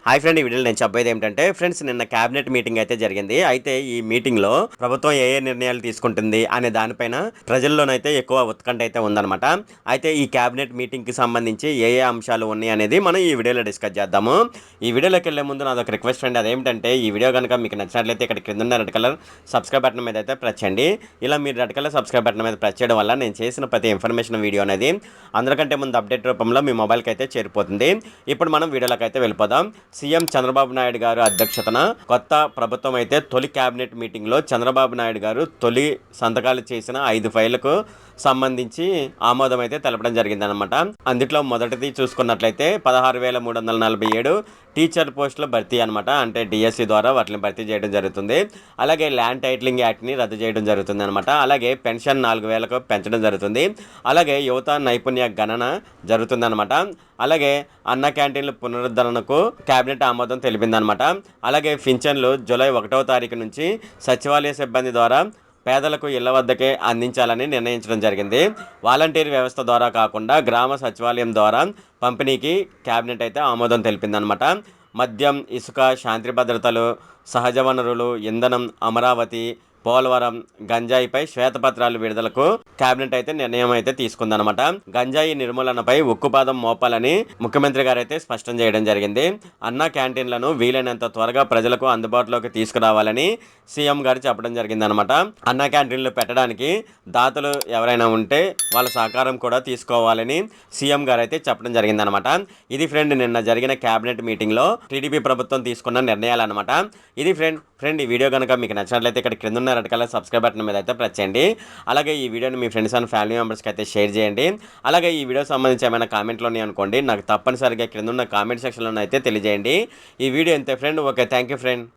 Hi friend, ఈ వీడియోలో నేను చెప్పేది ఏంటంటే ఫ్రెండ్స్, నిన్న క్యాబినెట్ మీటింగ్ అయితే జరిగింది. అయితే ఈ మీటింగ్లో ప్రభుత్వం ఏ నిర్ణయాలు తీసుకుంటుంది అనే దానిపైన ప్రజల్లోనైతే ఎక్కువ ఉత్కంఠ అయితే ఉందన్నమాట. అయితే ఈ క్యాబినెట్ మీటింగ్కి సంబంధించి ఏ అంశాలు ఉన్నాయి అనేది మనం ఈ వీడియోలో డిస్కస్ చేద్దాము. ఈ వీడియోలోకి వెళ్ళే ముందు నాదొక రిక్వెస్ట్ ఫ్రెండ్, అదేంటంటే ఈ వీడియో కనుక మీకు నచ్చినట్లయితే ఇక్కడ క్రింద ఉన్న రెడ్ కలర్ సబ్స్క్రైబ్ బటన్ మీద అయితే ప్రెస్ చేయండి. ఇలా మీరు రెడ్ కలర్ సబ్స్క్రైబ్ బటన్ మీద ప్రెస్ చేయడం వల్ల నేను చేసిన ప్రతి ఇన్ఫర్మేషన్ వీడియో అనేది అందరికంటే ముందు అప్డేట్ రూపంలో మీ మొబైల్కి అయితే చేరిపోతుంది. ఇప్పుడు మనం వీడియోలోకి అయితే వెళ్ళిపోదాం. సీఎం చంద్రబాబు నాయుడు గారు అధ్యక్షతన కొత్త ప్రభుత్వం అయితే తొలి కేబినెట్ మీటింగ్లో చంద్రబాబు నాయుడు గారు తొలి సంతకాలు చేసిన 5 ఫైళ్లకు సంబంధించి ఆమోదం అయితే తెలపడం జరిగిందనమాట. అందులో మొదటిది చూసుకున్నట్లయితే 16,347 టీచర్ పోస్టుల భర్తీ అనమాట. అంటే డిఎస్సి ద్వారా వాటిని భర్తీ చేయడం జరుగుతుంది. అలాగే ల్యాండ్ టైటిలింగ్ యాక్ట్ని రద్దు చేయడం జరుగుతుంది అనమాట. అలాగే పెన్షన్ 4,000కు పెంచడం జరుగుతుంది. అలాగే యువత నైపుణ్య గణన జరుగుతుందనమాట. అలాగే అన్న క్యాంటీన్ల పునరుద్ధరణకు కేబినెట్ ఆమోదం తెలిపిందనమాట. అలాగే పింఛన్లు జూలై 1వ తారీఖు నుంచి సచివాలయ సిబ్బంది ద్వారా పేదలకు ఇళ్ల వద్దకే అందించాలని నిర్ణయించడం జరిగింది. వాలంటీర్ వ్యవస్థ ద్వారా కాకుండా గ్రామ సచివాలయం ద్వారా పంపిణీకి కేబినెట్ అయితే ఆమోదం తెలిపిందనమాట. మద్యం, ఇసుక, శాంతి భద్రతలు, సహజ వనరులు, ఇంధనం, అమరావతి, పోలవరం, గంజాయిపై శ్వేతపత్రాలు విడుదలకు కేబినెట్ అయితే నిర్ణయం అయితే తీసుకుందనమాట. గంజాయి నిర్మూలనపై ఉక్కుపాదం మోపాలని ముఖ్యమంత్రి గారు అయితే స్పష్టం చేయడం జరిగింది. అన్న క్యాంటీన్లను వీలైనంత త్వరగా ప్రజలకు అందుబాటులోకి తీసుకురావాలని సీఎం గారు చెప్పడం జరిగిందనమాట. అన్న క్యాంటీన్లు పెట్టడానికి దాతలు ఎవరైనా ఉంటే వాళ్ళ సహకారం కూడా తీసుకోవాలని సీఎం గారు అయితే చెప్పడం జరిగిందనమాట. ఇది ఫ్రెండ్, నిన్న జరిగిన కేబినెట్ మీటింగ్లో టీడీపీ ప్రభుత్వం తీసుకున్న నిర్ణయాలు అనమాట. ఇది ఫ్రెండ్ ఈ వీడియో కనుక మీకు నచ్చినట్లయితే ఇక్కడ క్రింద ఉన్న రెడ్ కలర్ సబ్స్క్రైబ్ బటన్ మీద అయితే ప్రెస్ చేయండి. అలాగే ఈ వీడియోని మీ ఫ్రెండ్స్ అండ్ ఫ్యామిలీ మెంబర్స్కి అయితే షేర్ చేయండి. అలాగే ఈ వీడియో సంబంధించి ఏమైనా కామెంట్లు ఉన్నాయి అనుకోండి, నాకు తప్పనిసరిగా క్రింద ఉన్న కామెంట్ సెక్షన్లో అయితే తెలియజేయండి. ఈ వీడియో అంతే friend. Okay, thank you friend.